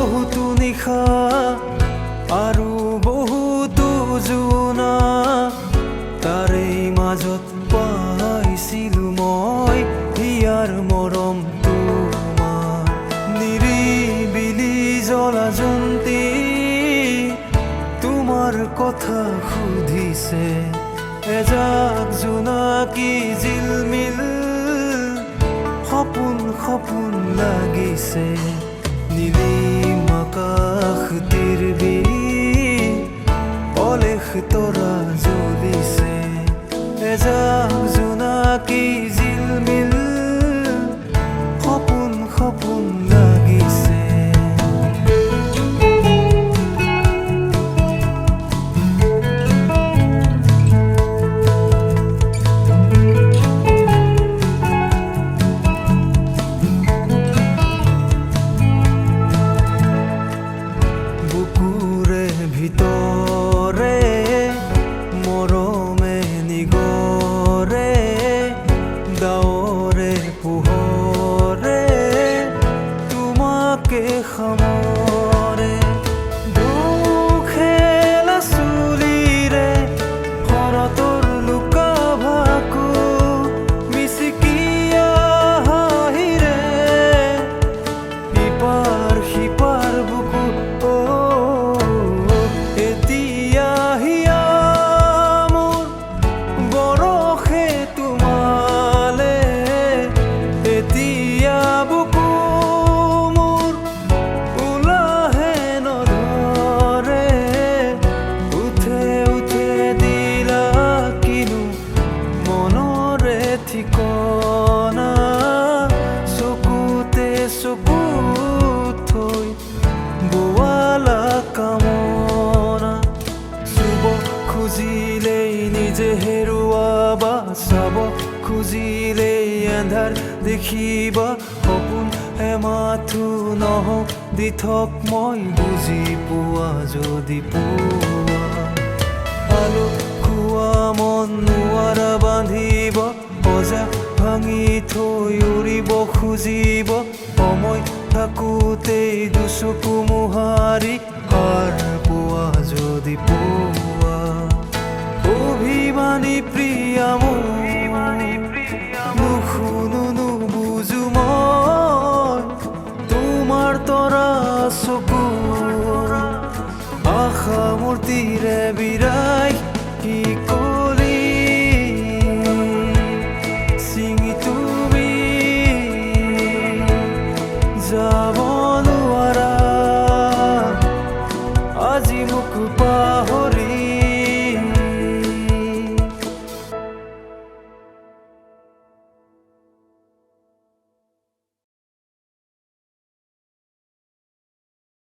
বহুতো নিশা আৰু বহুতো জোনা তাৰে মাজত পাইছিলোঁ মই হিয়াৰ মৰম তোমাৰ নিৰিবিলি জলাজন্তী তোমাৰ কথা সুধিছে এজাক জোনাকী জিলমিল সপোন সপোন লাগিছে নীলিম আকাশ তিৰবি অলেখ তৰা জ্বলিছে এজাক জোনাকী জিলমিল সপোন সপোন লাগিছে বুকুৰে ভিতৰে মৰমে নিগৰে ডাৱৰে পোহৰে তোমাকে সামৰে দুখেলা চুলিৰে শৰতৰ লুকা ভাকু মিচিকিয়া হাঁহিৰে ইপাৰ সিপাৰ বুকু এতিয়া হিয়া মোৰ বৰষে তোমালে এতিয়া বুকু মোৰ উলাহে নধৰে উঠে উঠে দিলা কিনো মনৰে ঠিকনা চকুতে চকুত থৈ বোৱালা কামনা চুব খুজিলেই নিজে হেৰুৱাবা চাব খুজিলেই এন্ধাৰ দেখিবা সপোন এমাথো নহওক দি থক মই বুজি পোৱা যদি পোৱা আলো খোৱা মন নোৱাৰা বান্ধিব অজা ভাঙি থৈ উৰিব খুজিব সময় থাকোঁতেই দুচকু মোহাৰি হাৰ পোৱা যদি পোৱা অভিমানী প্ৰিয়া মোৰ নুশুনো নুবুজো মই তোমাৰ তৰা চকুৰ আশা মূৰ্তিৰে বিৰাই